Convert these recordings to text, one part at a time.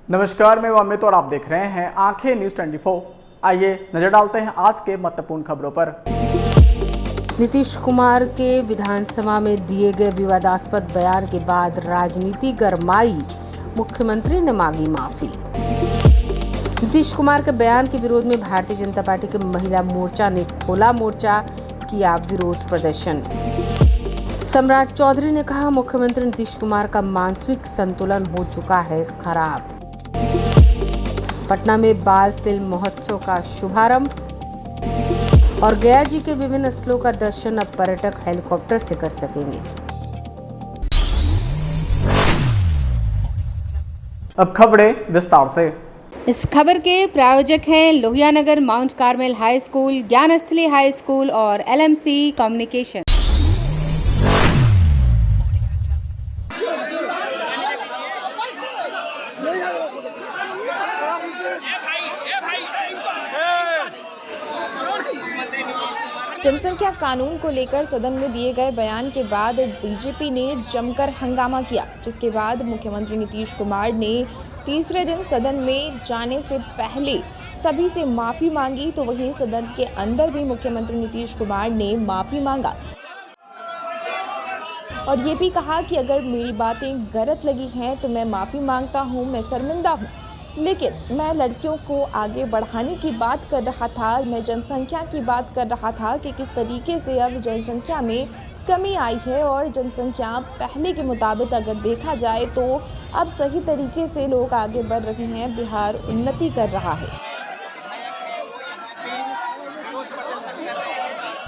नमस्कार, मैं अमित और आप देख रहे हैं आंखें न्यूज 24। आइए नजर डालते हैं आज के महत्वपूर्ण खबरों पर। नीतीश कुमार के विधानसभा में दिए गए विवादास्पद बयान के बाद राजनीति गरमाई, मुख्यमंत्री ने मांगी माफी। नीतीश कुमार के बयान के विरोध में भारतीय जनता पार्टी के महिला मोर्चा ने खोला मोर्चा, किया विरोध प्रदर्शन। सम्राट चौधरी ने कहा, मुख्यमंत्री नीतीश कुमार का मानसिक संतुलन हो चुका है खराब। पटना में बाल फिल्म महोत्सव का शुभारंभ और गया जी के विभिन्न स्थलों का दर्शन अब पर्यटक हेलीकॉप्टर से कर सकेंगे। अब खबरें विस्तार से। इस खबर के प्रायोजक हैं Lohia Nagar Mount Carmel High School, Gyansthali High School और LMC कम्युनिकेशन। जनसंख्या कानून को लेकर सदन में दिए गए बयान के बाद बीजेपी ने जमकर हंगामा किया, जिसके बाद मुख्यमंत्री नीतीश कुमार ने तीसरे दिन सदन में जाने से पहले सभी से माफी मांगी। तो वहीं सदन के अंदर भी मुख्यमंत्री नीतीश कुमार ने माफी मांगा और ये भी कहा कि अगर मेरी बातें गलत लगी हैं तो मैं माफी मांगता हूँ, मैं शर्मिंदा हूँ, लेकिन मैं लड़कियों को आगे बढ़ाने की बात कर रहा था, मैं जनसंख्या की बात कर रहा था कि किस तरीके से अब जनसंख्या में कमी आई है और जनसंख्या पहले के मुताबिक अगर देखा जाए तो अब सही तरीके से लोग आगे बढ़ रहे हैं, बिहार उन्नति कर रहा है।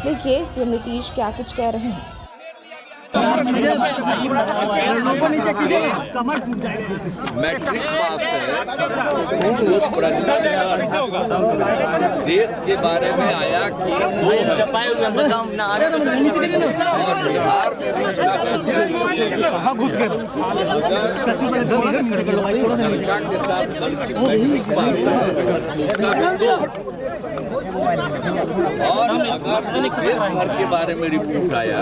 देखिए सीएम नीतीश क्या कुछ कह रहे हैं। मैट्रिक पास है, देश के बारे में आया कि और बिहार में भी सरकार के साथ मैट्रिक पास और अगर देश भर के बारे में रिपोर्ट आया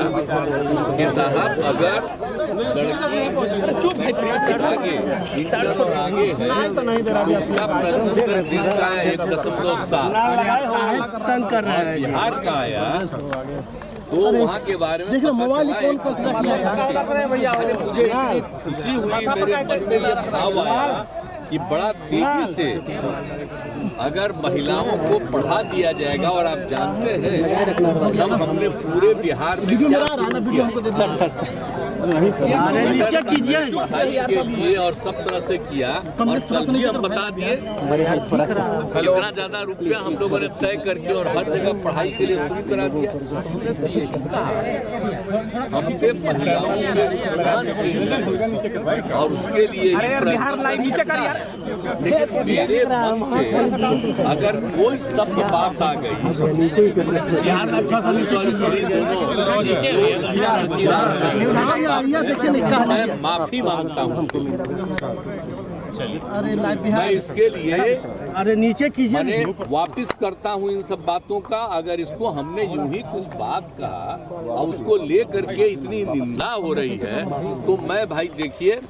कि साहब अगर लड़की आगे है, इसका प्रतिशत देश का 1.7 बिहार का आया, तो वहाँ के बारे में मुझे इतनी खुशी हुई, मेरे मन में ये भाव आया कि बड़ा तेजी से अगर महिलाओं को पढ़ा दिया जाएगा। और आप जानते हैं जब हमने पूरे बिहार में क्या पढ़ाई के लिए और सब तरह से किया, और कल भी हम बता दिए कितना ज्यादा रुपया हम लोगों ने तय करके और हर जगह पढ़ाई के लिए शुरू करा दिया। हमने तो यही कहा हम पे महिलाओं के और उसके लिए मेरे मन से अगर कोई शब्द बात आ गई मैं माफी मांगता हूँ। मैं इसके लिए नीचे कीजिए, वापिस करता हूँ इन सब बातों का। अगर इसको हमने यूं ही कुछ बात कहा और उसको ले करके इतनी निंदा हो रही है, तो मैं भाई देखिए,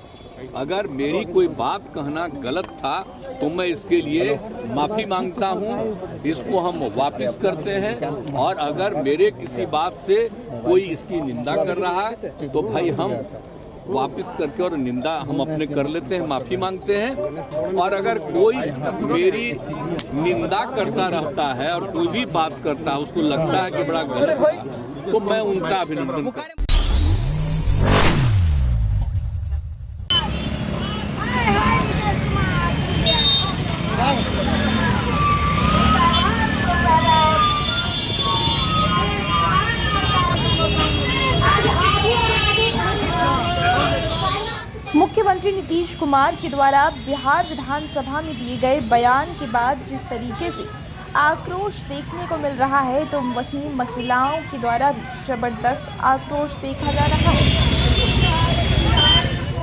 अगर मेरी कोई बात कहना गलत था तो मैं इसके लिए माफ़ी मांगता हूं। इसको हम वापस करते हैं और अगर मेरे किसी बात से कोई इसकी निंदा कर रहा है तो भाई हम वापस करके और निंदा हम अपने कर लेते हैं, माफ़ी मांगते हैं। और अगर कोई मेरी निंदा करता रहता है और कोई भी बात करता है, उसको लगता है कि बड़ा गलत है, तो मैं उनका अभिनंदन करता हूं। मुख्यमंत्री नीतीश कुमार के द्वारा बिहार विधानसभा में दिए गए बयान के बाद जिस तरीके से आक्रोश देखने को मिल रहा है, तो वहीं महिलाओं के द्वारा भी जबरदस्त आक्रोश देखा जा रहा है।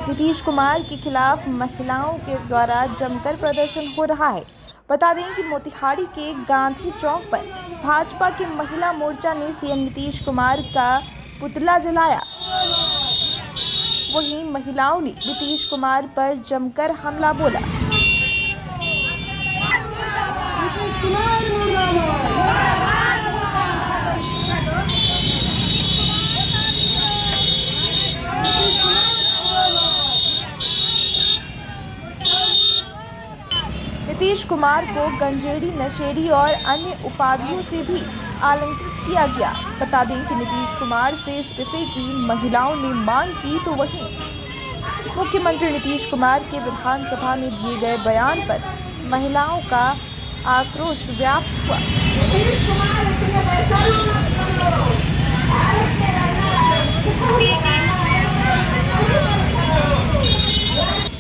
नीतीश कुमार के खिलाफ महिलाओं के द्वारा जमकर प्रदर्शन हो रहा है। बता दें कि मोतिहारी के गांधी चौक पर भाजपा की महिला मोर्चा ने सीएम नीतीश कुमार का पुतला जलाया। वहीं महिलाओं ने नीतीश कुमार पर जमकर हमला बोला। नीतीश कुमार को गंजेड़ी, नशेड़ी और अन्य उपाधियों से भी अलंकृत किया गया। बता दें कि नीतीश कुमार से इस्तीफे की महिलाओं ने मांग की, तो वहीं मुख्यमंत्री नीतीश कुमार के विधानसभा में दिए गए बयान पर महिलाओं का आक्रोश व्याप्त हुआ।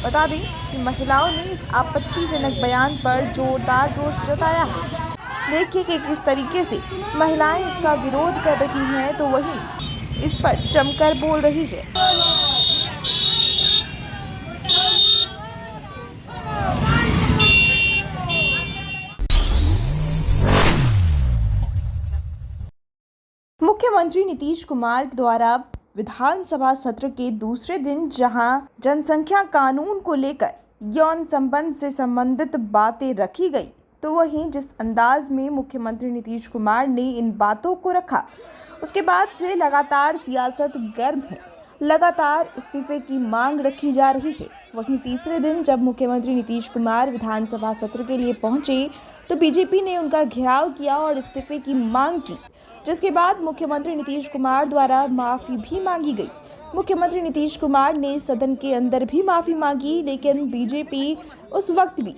बता दें कि महिलाओं ने इस आपत्तिजनक बयान पर जोरदार रोष जताया है। देखिए कि किस तरीके से महिलाएं इसका विरोध कर रही हैं, तो वहीं इस पर जमकर बोल रही है। मुख्यमंत्री नीतीश कुमार द्वारा विधानसभा सत्र के दूसरे दिन जहां जनसंख्या कानून को लेकर यौन संबंध से संबंधित बातें रखी गई, तो वहीं जिस अंदाज में मुख्यमंत्री नीतीश कुमार ने इन बातों को रखा, उसके बाद से लगातार सियासत गर्म है। लगातार इस्तीफे की मांग रखी जा रही है। वहीं तीसरे दिन जब मुख्यमंत्री नीतीश कुमार विधानसभा सत्र के लिए पहुंचे, तो बीजेपी ने उनका घेराव किया और इस्तीफे की मांग की, जिसके बाद मुख्यमंत्री नीतीश कुमार द्वारा माफ़ी भी मांगी गई। मुख्यमंत्री नीतीश कुमार ने सदन के अंदर भी माफ़ी मांगी, लेकिन बीजेपी उस वक्त भी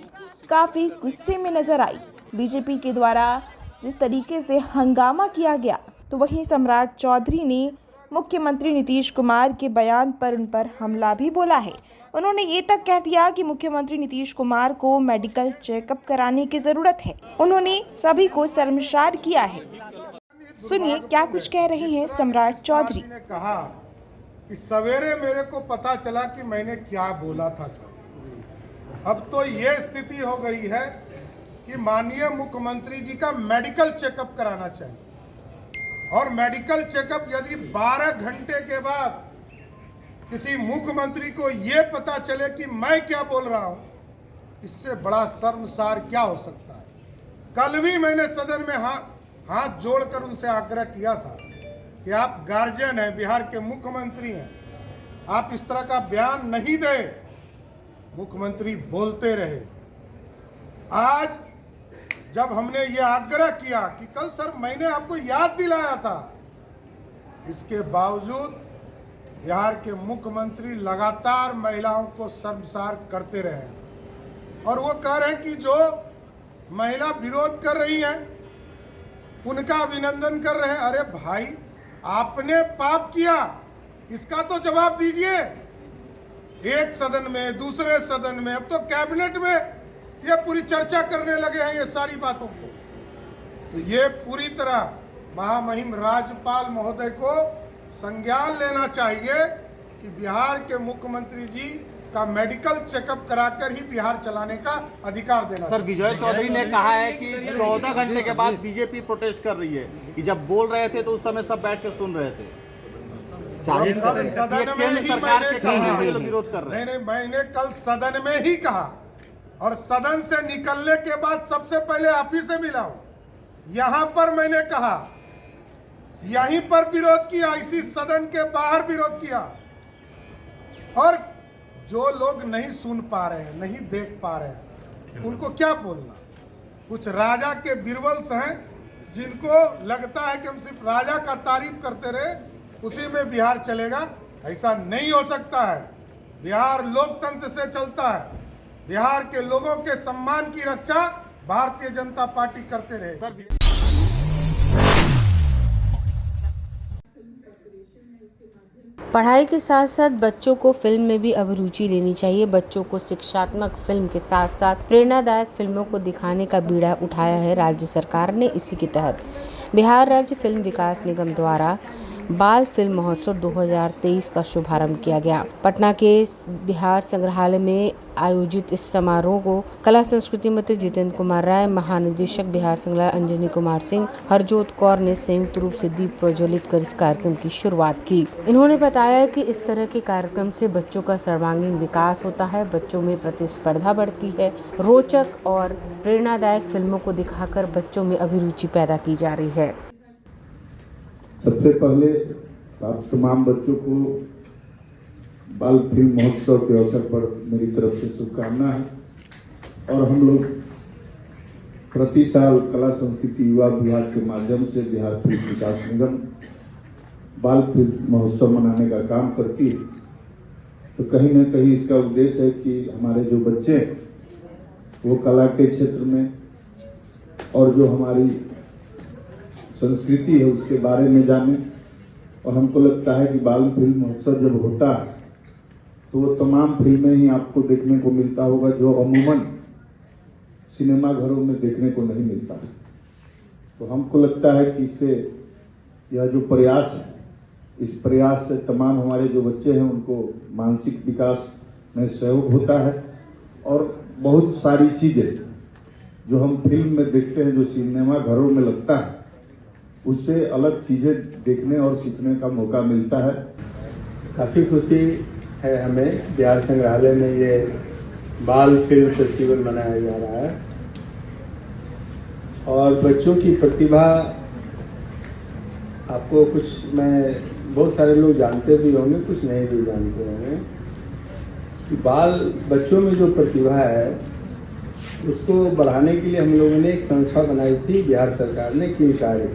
काफ़ी गुस्से में नजर आई। बीजेपी के द्वारा जिस तरीके से हंगामा किया गया, तो वहीं सम्राट चौधरी ने मुख्यमंत्री नीतीश कुमार के बयान पर उन पर हमला भी बोला है। उन्होंने ये तक कह दिया कि मुख्यमंत्री नीतीश कुमार को मेडिकल चेकअप कराने की ज़रूरत है। उन्होंने सभी को शर्मसार किया है। सुनिए क्या कुछ कह रहे हैं सम्राट चौधरी। ने कहा कि सवेरे मेरे को पता चला कि मैंने क्या बोला था। अब तो ये स्थिति हो गई है कि माननीय मुख्यमंत्री जी का मेडिकल चेकअप कराना चाहिए, और मेडिकल चेकअप यदि 12 घंटे के बाद किसी मुख्यमंत्री को ये पता चले कि मैं क्या बोल रहा हूं, इससे बड़ा शर्मसार क्या हो सकता है। कल भी मैंने सदन में हाथ जोड़कर उनसे आग्रह किया था कि आप गार्जियन हैं, बिहार के मुख्यमंत्री हैं, आप इस तरह का बयान नहीं दें। मुख्यमंत्री बोलते रहे। आज जब हमने ये आग्रह किया कि कल सर मैंने आपको याद दिलाया था, इसके बावजूद बिहार के मुख्यमंत्री लगातार महिलाओं को शर्मसार करते रहे, और वो कह रहे हैं कि जो महिला विरोध कर रही हैं उनका अभिनंदन कर रहे हैं। अरे भाई, आपने पाप किया, इसका तो जवाब दीजिए। एक सदन में, दूसरे सदन में, अब तो कैबिनेट में ये पूरी चर्चा करने लगे हैं ये सारी बातों को। तो ये पूरी तरह महामहिम राज्यपाल महोदय को संज्ञान लेना चाहिए कि बिहार के मुख्यमंत्री जी का मेडिकल चेकअप कराकर ही बिहार चलाने का अधिकार देना। सर, विजय चौधरी ने कहा है कि 14 घंटे के बाद बीजेपी प्रोटेस्ट कर रही है, कि जब बोल रहे थे तो उस समय सब बैठ कर सुन रहे थे। सदन में ही मैंने कहा, विरोध कर रहे हैं। नहीं, मैंने कल सदन में ही कहा, और सदन से निकलने के बाद सबसे पहले आप ही से मिला हूं। यहां पर मैंने कहा, यहीं पर विरोध किया, इसी सदन के बाहर विरोध किया। और जो लोग नहीं सुन पा रहे हैं, नहीं देख पा रहे हैं, उनको क्या बोलना। कुछ राजा के बिरबल्स हैं जिनको लगता है कि हम सिर्फ राजा का तारीफ करते रहे, उसी में बिहार चलेगा। ऐसा नहीं हो सकता है। बिहार लोकतंत्र से चलता है। बिहार के लोगों के सम्मान की रक्षा भारतीय जनता पार्टी करते रहे। पढ़ाई के साथ साथ बच्चों को फिल्म में भी अब रुचि लेनी चाहिए। बच्चों को शिक्षात्मक फिल्म के साथ साथ प्रेरणादायक फिल्मों को दिखाने का बीड़ा उठाया है राज्य सरकार ने। इसी के तहत बिहार राज्य फिल्म विकास निगम द्वारा बाल फिल्म महोत्सव 2023 का शुभारंभ किया गया। पटना के बिहार संग्रहालय में आयोजित इस समारोह को कला संस्कृति मंत्री जितेंद्र कुमार राय, महानिदेशक बिहार संग्रहालय अंजनी कुमार सिंह, हरजोत कौर ने संयुक्त रूप से दीप प्रज्वलित कर इस कार्यक्रम की शुरुआत की। इन्होंने बताया कि इस तरह के कार्यक्रम से बच्चों का सर्वांगीण विकास होता है, बच्चों में प्रतिस्पर्धा बढ़ती है। रोचक और प्रेरणादायक फिल्मों को दिखाकर बच्चों में अभिरुचि पैदा की जा रही है। सबसे पहले आप तमाम बच्चों को बाल फिल्म महोत्सव के अवसर पर मेरी तरफ से शुभकामना है। और हम लोग प्रति साल कला संस्कृति युवा विभाग के माध्यम से बिहार फिल्म विकास निगम बाल फिल्म महोत्सव मनाने का काम करती है। तो कहीं न कहीं इसका उद्देश्य है कि हमारे जो बच्चे वो कला के क्षेत्र में और जो हमारी संस्कृति है उसके बारे में जाने। और हमको लगता है कि बाल फिल्म महोत्सव जब होता है तो वो तमाम फिल्में ही आपको देखने को मिलता होगा जो अमूमन सिनेमा घरों में देखने को नहीं मिलता है। तो हमको लगता है कि इससे यह जो प्रयास है, इस प्रयास से तमाम हमारे जो बच्चे हैं उनको मानसिक विकास में सहयोग होता है और बहुत सारी चीजें जो हम फिल्म में देखते हैं, जो सिनेमा घरों में लगता है, उससे अलग चीजें देखने और सीखने का मौका मिलता है। काफ़ी खुशी है हमें बिहार संग्रहालय में ये बाल फिल्म फेस्टिवल मनाया जा रहा है और बच्चों की प्रतिभा आपको कुछ बहुत सारे लोग जानते भी होंगे, कुछ नहीं भी जानते होंगे कि बच्चों में जो प्रतिभा है उसको बढ़ाने के लिए हम लोगों ने एक संस्था बनाई थी बिहार सरकार ने, किलकारी।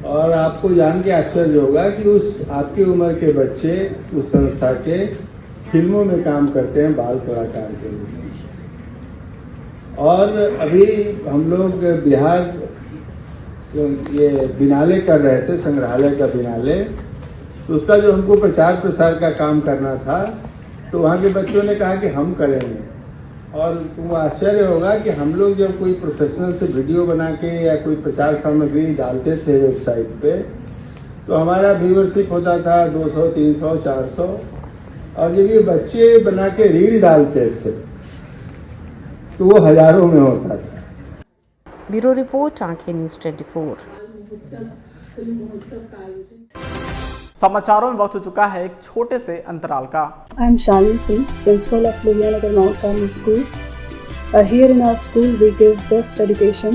और आपको जान के आश्चर्य होगा कि उस आपकी उम्र के बच्चे उस संस्था के फिल्मों में काम करते हैं बाल कलाकार के रूप में। और अभी हम लोग बिहार ये बिनाले कर रहे थे, संग्रहालय का बिनाले, तो उसका जो हमको प्रचार प्रसार का काम करना था तो वहाँ के बच्चों ने कहा कि हम करेंगे। और तुमको आश्चर्य होगा कि हम लोग जब कोई प्रोफेशनल से वीडियो बना के या कोई प्रचार सामग्री डालते थे वेबसाइट पे तो हमारा व्यूअरशिप होता था 200, 300, 400। और जब ये बच्चे बना के रील डालते थे तो वो हजारों में होता था। ब्यूरो रिपोर्ट, आंखें न्यूज़ 24। समाचारों में वक्त हो चुका है एक छोटे से अंतराल का। I am Shalini Singh, principal of Lohianagar Mount Carmel School. Here in our school, we give best education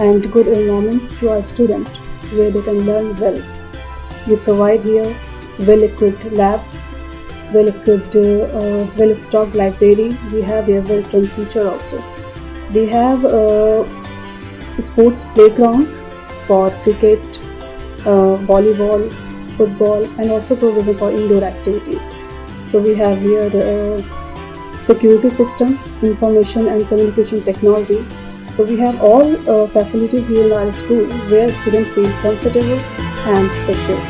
and good environment to our students, where they can learn well. We provide here well-equipped lab, well-equipped, well-stocked library. We have here well-trained teacher also. We have a sports playground for cricket, volleyball, football, and also provision for indoor activities. So we have here security system, information and communication technology. So we have all facilities here in our school where students feel comfortable and secure.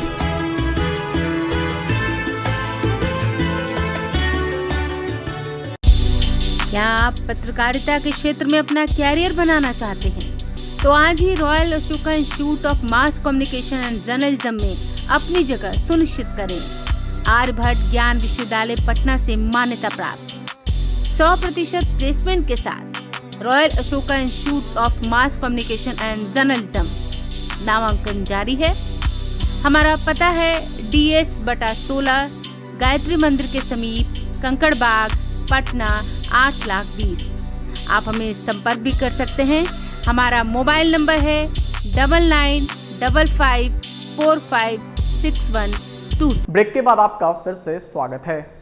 क्या आप पत्रकारिता के क्षेत्र में अपना career बनाना चाहते हैं? तो आज ही Royal Ashoka Institute of Mass Communication and Journalism में अपनी जगह सुनिश्चित करें। आर्यभट्ट ज्ञान विश्वविद्यालय पटना से मान्यता प्राप्त 100% प्लेसमेंट के साथ royal Ashoka Institute of Mass Communication and journalism नामांकन जारी है। हमारा पता है DS/16 गायत्री मंदिर के समीप, कंकड़ बाग, पटना 8,20,000। आप हमें संपर्क भी कर सकते हैं। हमारा मोबाइल नंबर है 9955456122। ब्रेक के बाद आपका फिर से स्वागत है।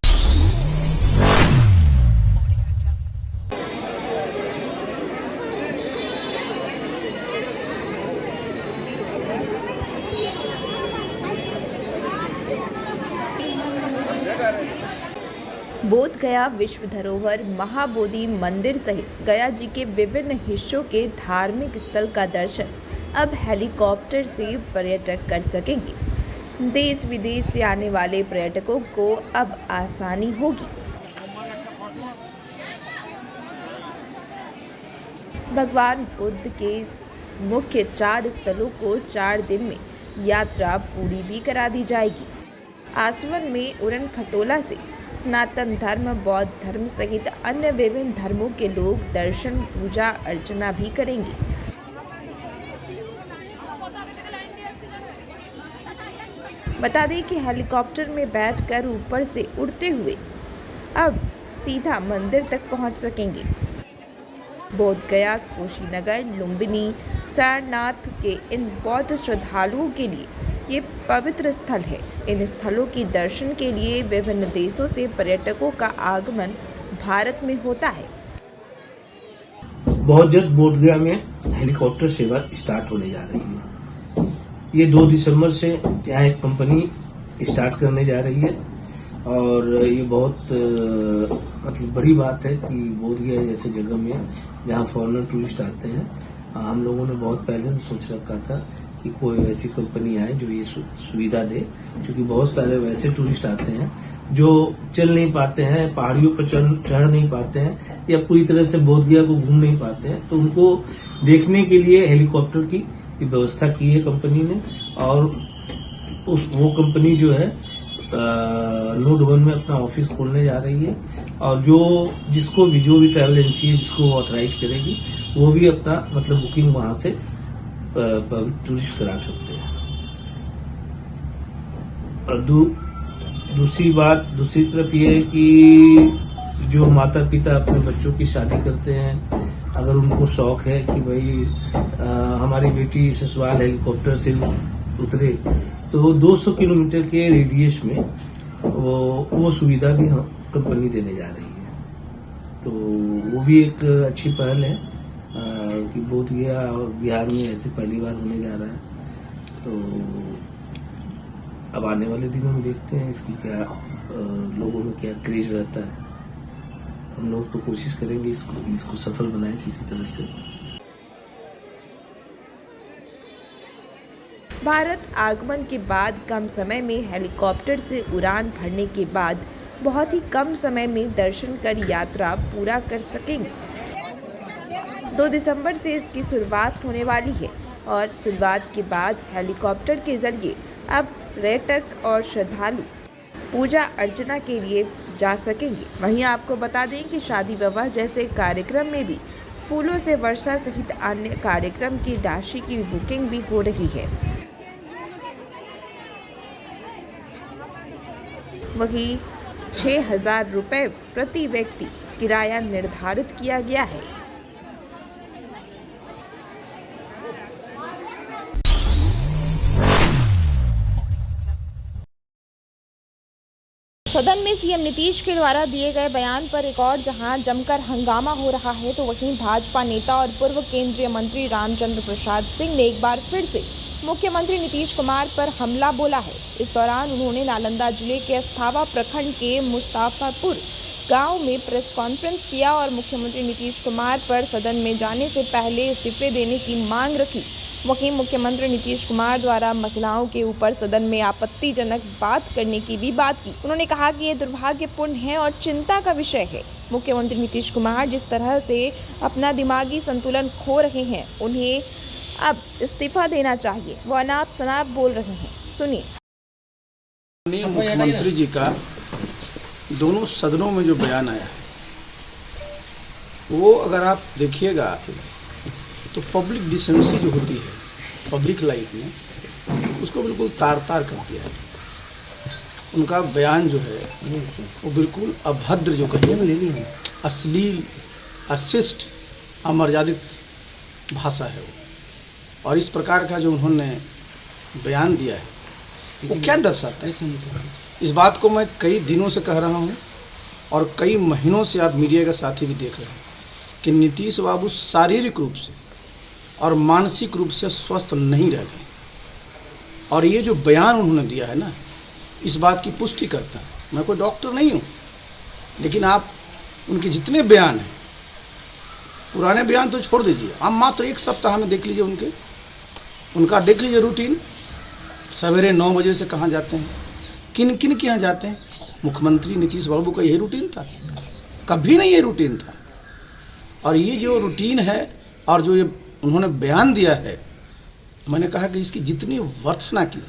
बोध गया विश्व धरोहर महाबोधि मंदिर सहित गया जी के विभिन्न हिस्सों के धार्मिक स्थल का दर्शन अब हेलीकॉप्टर से पर्यटक कर सकेंगे। देश विदेश से आने वाले पर्यटकों को अब आसानी होगी। भगवान बुद्ध के मुख्य 4 स्थलों को 4 दिन में यात्रा पूरी भी करा दी जाएगी। आसवन में उड़न खटोला से सनातन धर्म, बौद्ध धर्म सहित अन्य विभिन्न धर्मों के लोग दर्शन, पूजा अर्चना भी करेंगे। बता दें कि हेलीकॉप्टर में बैठकर ऊपर से उड़ते हुए अब सीधा मंदिर तक पहुंच सकेंगे। बोध गया, कुशीनगर, लुम्बिनी, सारनाथ के इन बौद्ध श्रद्धालुओं के लिए ये पवित्र स्थल है। इन स्थलों की दर्शन के लिए विभिन्न देशों से पर्यटकों का आगमन भारत में होता है। बहुत जल्द बोधगया में हेलीकॉप्टर सेवा स्टार्ट होने जा रही है। ये 2 दिसंबर से यहाँ एक कंपनी स्टार्ट करने जा रही है और ये बहुत मतलब बड़ी बात है कि बोधगया जैसे जगह में जहाँ फॉरेनर टूरिस्ट आते हैं, हम लोगों ने बहुत पहले से सोच रखा था कि कोई ऐसी कंपनी आए जो ये सुविधा दे, क्योंकि बहुत सारे वैसे टूरिस्ट आते हैं जो चल नहीं पाते हैं, पहाड़ियों पर चढ़ नहीं पाते हैं या पूरी तरह से बोधगया को घूम नहीं पाते हैं, तो उनको देखने के लिए हेलीकॉप्टर की व्यवस्था की है कंपनी ने। और वो कंपनी जो है नोड 1 में अपना ऑफिस खोलने जा रही है और जो भी ट्रैवल एजेंसी है जिसको वो ऑथराइज करेगी वो भी अपना मतलब बुकिंग वहां से टूरिस्ट करा सकते हैं। और दूसरी तरफ ये है कि जो माता पिता अपने बच्चों की शादी करते हैं, अगर उनको शौक है कि भाई हमारी बेटी ससुराल हेलीकॉप्टर से उतरे, तो 200 किलोमीटर के रेडियस में वो सुविधा भी हम कंपनी देने जा रही है। तो वो भी एक अच्छी पहल है कि बोधगया और बिहार में ऐसे पहली बार होने जा रहा है। तो अब आने वाले दिनों में देखते हैं इसकी क्या लोगों में क्या क्रेज रहता है। हम लोग तो कोशिश करेंगे इसको सफल बनाएं किसी तरह से। भारत आगमन के बाद कम समय में हेलीकॉप्टर से उड़ान भरने के बाद बहुत ही कम समय में दर्शन कर यात्रा पूरा कर सकेंगे। 2 दिसंबर से इसकी शुरुआत होने वाली है और शुरुआत के बाद हेलीकॉप्टर के जरिए अब पर्यटक और श्रद्धालु पूजा अर्चना के लिए जा सकेंगे। वहीं आपको बता दें कि शादी विवाह जैसे कार्यक्रम में भी फूलों से वर्षा सहित अन्य कार्यक्रम की राशि की बुकिंग भी हो रही है। वहीं 6,000 रुपये प्रति व्यक्ति किराया निर्धारित किया गया है। सदन में सीएम नीतीश के द्वारा दिए गए बयान पर एक और जहां जमकर हंगामा हो रहा है, तो वहीं भाजपा नेता और पूर्व केंद्रीय मंत्री रामचंद्र प्रसाद सिंह ने एक बार फिर से मुख्यमंत्री नीतीश कुमार पर हमला बोला है। इस दौरान उन्होंने नालंदा जिले के अस्थावा प्रखंड के मुस्ताफापुर गांव में प्रेस कॉन्फ्रेंस किया और मुख्यमंत्री नीतीश कुमार पर सदन में जाने से पहले इस्तीफे देने की मांग रखी। वहीं मुख्यमंत्री नीतीश कुमार द्वारा महिलाओं के ऊपर सदन में आपत्तिजनक बात करने की भी बात की। उन्होंने कहा कि ये दुर्भाग्यपूर्ण है और चिंता का विषय है। मुख्यमंत्री नीतीश कुमार जिस तरह से अपना दिमागी संतुलन खो रहे हैं, उन्हें अब इस्तीफा देना चाहिए। वो अनाप शनाप बोल रहे हैं, सुनिए। मुख्यमंत्री जी का दोनों सदनों में जो बयान आया है, वो अगर आप देखिएगा तो पब्लिक डिसेंसी जो होती है पब्लिक लाइफ में, उसको बिल्कुल तार तार कर दिया है। उनका बयान जो है वो बिल्कुल अभद्र, जो कहिए अश्लील, अशिष्ट, अमर्यादित भाषा है वो। और इस प्रकार का जो उन्होंने बयान दिया है वो क्या दर्शाता है? इस बात को मैं कई दिनों से कह रहा हूँ और कई महीनों से आप मीडिया का साथी भी देख रहे हैं कि नीतीश बाबू शारीरिक रूप से और मानसिक रूप से स्वस्थ नहीं रह गए। और ये जो बयान उन्होंने दिया है ना, इस बात की पुष्टि करता है। मैं कोई डॉक्टर नहीं हूँ, लेकिन आप उनके जितने बयान हैं, पुराने बयान तो छोड़ दीजिए, आप मात्र 1 सप्ताह में देख लीजिए उनका देख लीजिए रूटीन। सवेरे 9 बजे से कहाँ जाते हैं, किन किन के यहाँ जाते हैं। मुख्यमंत्री नीतीश बाबू का यही रूटीन था? कभी नहीं ये रूटीन था। और ये जो रूटीन है और जो ये उन्होंने बयान दिया है, मैंने कहा कि इसकी जितनी वर्षना की है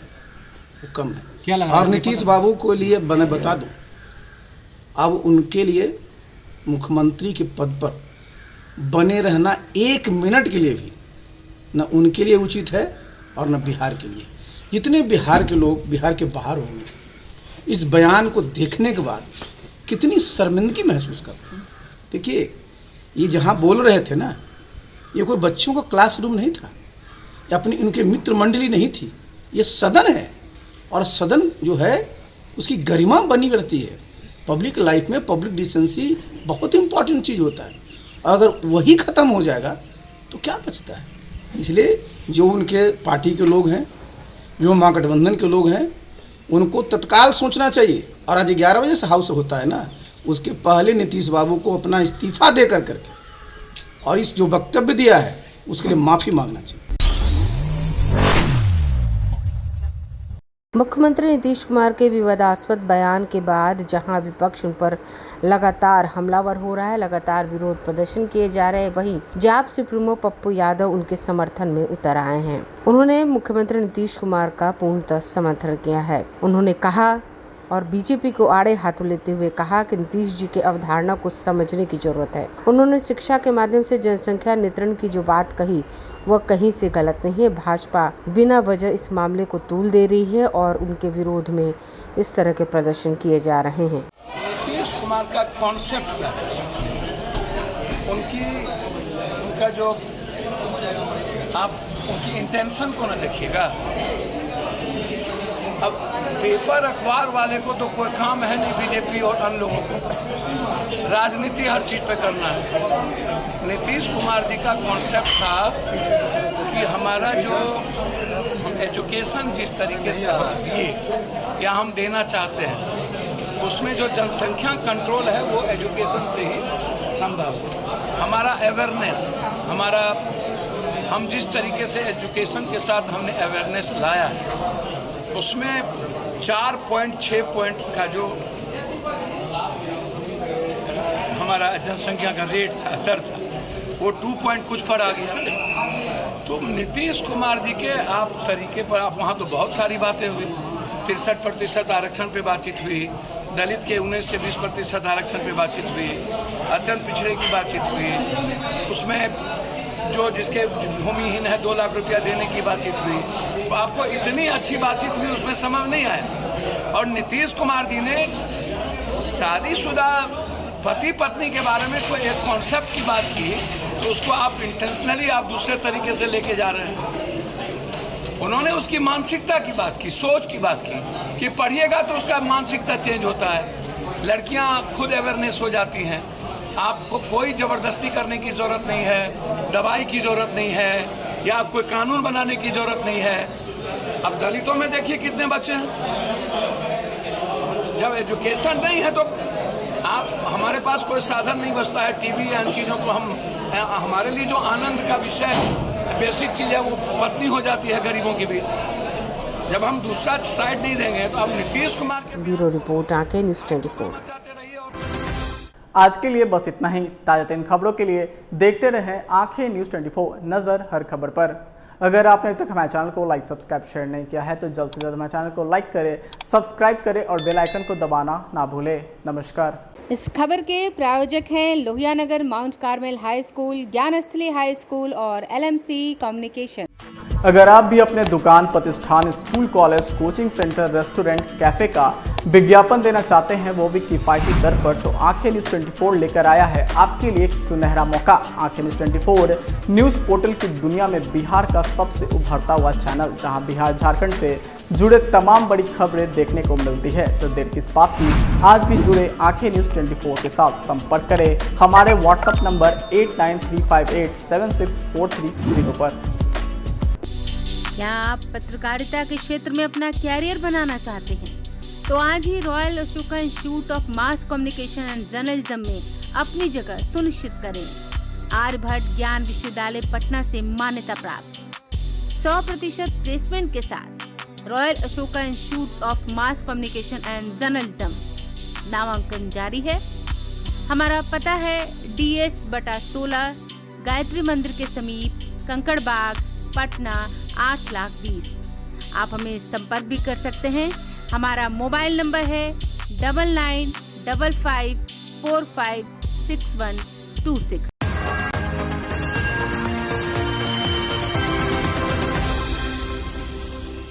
वो कम है। क्या लगा? और नीतीश बाबू को लिए मैं बता दूं, अब उनके लिए मुख्यमंत्री के पद पर बने रहना 1 मिनट के लिए भी न उनके लिए उचित है और न बिहार के लिए। जितने बिहार के लोग बिहार के बाहर होंगे, इस बयान को देखने के बाद कितनी शर्मिंदगी महसूस करते हैं। देखिए, ये जहाँ बोल रहे थे ना, ये कोई बच्चों का क्लासरूम नहीं था, या अपनी इनके मित्र मंडली नहीं थी, ये सदन है। और सदन जो है उसकी गरिमा बनी रहती है। पब्लिक लाइफ में पब्लिक डिसेंसी बहुत इंपॉर्टेंट चीज़ होता है। अगर वही ख़त्म हो जाएगा तो क्या बचता है। इसलिए जो उनके पार्टी के लोग हैं, जो महागठबंधन के लोग हैं, उनको तत्काल सोचना चाहिए। और आज 11 बजे से हाउस होता है ना, उसके पहले नीतीश बाबू को अपना इस्तीफा दे करके और इस जो वक्तव्य दिया है उसके लिए माफ़ी मांगना चाहिए। मुख्यमंत्री नीतीश कुमार के विवादास्पद बयान के बाद जहां विपक्ष उन पर लगातार हमलावर हो रहा है, लगातार विरोध प्रदर्शन किए जा रहे हैं, वहीं जाप सुप्रीमो पप्पू यादव उनके समर्थन में उतर आए हैं। उन्होंने मुख्यमंत्री नीतीश कुमार का पूर्णतः समर्थन किया है। उन्होंने कहा और बीजेपी को आड़े हाथों लेते हुए कहा कि नीतीश जी की अवधारणा को समझने की जरूरत है। उन्होंने शिक्षा के माध्यम से जनसंख्या नियंत्रण की जो बात कही वह कहीं से गलत नहीं है। भाजपा बिना वजह इस मामले को तूल दे रही है और उनके विरोध में इस तरह के प्रदर्शन किए जा रहे हैं। नीतीश कुमार का कॉन्सेप्ट क्या है, उनका जो आप उनकी इंटेंशन को न देखिएगा। अब पेपर अखबार वाले को तो कोई काम है नहीं, बीजेपी और अन्य लोगों को राजनीति हर चीज पे करना है। नीतीश कुमार जी का कॉन्सेप्ट था कि हमारा जो एजुकेशन जिस तरीके से हम दिए या हम देना चाहते हैं, उसमें जो जनसंख्या कंट्रोल है वो एजुकेशन से ही संभव है। हमारा अवेयरनेस, हम जिस तरीके से एजुकेशन के साथ हमने अवेयरनेस लाया है, उसमें 4.6 पॉइंट का जो हमारा जनसंख्या का रेट था, दर था, वो 2 पॉइंट कुछ पर आ गया। तो नीतीश कुमार जी के आप तरीके पर आप वहाँ तो बहुत सारी बातें हुई। 63% आरक्षण पे बातचीत हुई, दलित के 19 से 20% आरक्षण पे बातचीत हुई, अत्यंत पिछड़े की बातचीत हुई, उसमें जो जिसके भूमिहीन है 2 लाख रुपया देने की बातचीत हुई। तो आपको इतनी अच्छी बातचीत हुई, उसमें समझ नहीं आया। और नीतीश कुमार जी ने शादीशुदा पति पत्नी के बारे में कोई एक कॉन्सेप्ट की बात की, तो उसको आप इंटेंशनली आप दूसरे तरीके से लेके जा रहे हैं। उन्होंने उसकी मानसिकता की बात की, सोच की बात की कि पढ़िएगा तो उसका मानसिकता चेंज होता है, लड़कियां खुद अवेयरनेस हो जाती हैं, आपको कोई जबरदस्ती करने की जरूरत नहीं है, दवाई की जरूरत नहीं है, या कोई कानून बनाने की जरूरत नहीं है। अब दलितों में देखिए कितने बच्चे हैं। जब एजुकेशन नहीं है तो आप हमारे पास कोई साधन नहीं बचता है, टीवी या इन चीजों को हमारे लिए जो आनंद का विषय बेसिक चीज है वो पत्नी हो जाती है गरीबों की भी। जब हम दूसरा साइड नहीं देंगे तो अब नीतीश कुमार के ब्यूरो रिपोर्ट आंखें न्यूज़ 24। आज के लिए बस इतना ही। ताज़ा तरीन खबरों के लिए देखते रहें आंखें न्यूज़ 24, नज़र हर खबर पर। अगर आपने अभी तक हमारे चैनल को लाइक, सब्सक्राइब, शेयर नहीं किया है तो जल्द से जल्द हमारे चैनल को लाइक करें, सब्सक्राइब करें और बेल आइकन को दबाना ना भूलें। नमस्कार। इस खबर के प्रायोजक हैं Lohianagar mount Carmel High School, Gyansthali High School और LMC कम्युनिकेशन। अगर आप भी अपने दुकान, प्रतिष्ठान, school, college, coaching centre, restaurant, cafe का विज्ञापन देना चाहते हैं, वो भी किफायती दर पर, तो आंखें न्यूज़ 24 लेकर आया है आपके लिए एक सुनहरा मौका। आंखें न्यूज़ 24 न्यूज़ पोर्टल की दुनिया में बिहार का सबसे उभरता हुआ चैनल, जहां बिहार झारखंड से जुड़े तमाम बड़ी खबरें देखने को मिलती है। तो देर किस बात की, आज भी जुड़े आंखें न्यूज़ 24 के साथ। संपर्क करें हमारे व्हाट्सएप नंबर 8935876430 पर। क्या आप पत्रकारिता के क्षेत्र में अपना कैरियर बनाना चाहते हैं? तो आज ही Royal Ashoka Institute of Mass Communication and Journalism में अपनी जगह सुनिश्चित करें। आर्यभट्ट ज्ञान विश्वविद्यालय पटना से मान्यता प्राप्त 100% प्लेसमेंट के साथ royal Ashoka Institute of Mass Communication and journalism नामांकन जारी है। हमारा पता है DS/16 गायत्री मंदिर के समीप, कंकड़ बाग, पटना 8,20,000। आप हमें संपर्क भी कर सकते हैं। हमारा मोबाइल नंबर है 9955456126।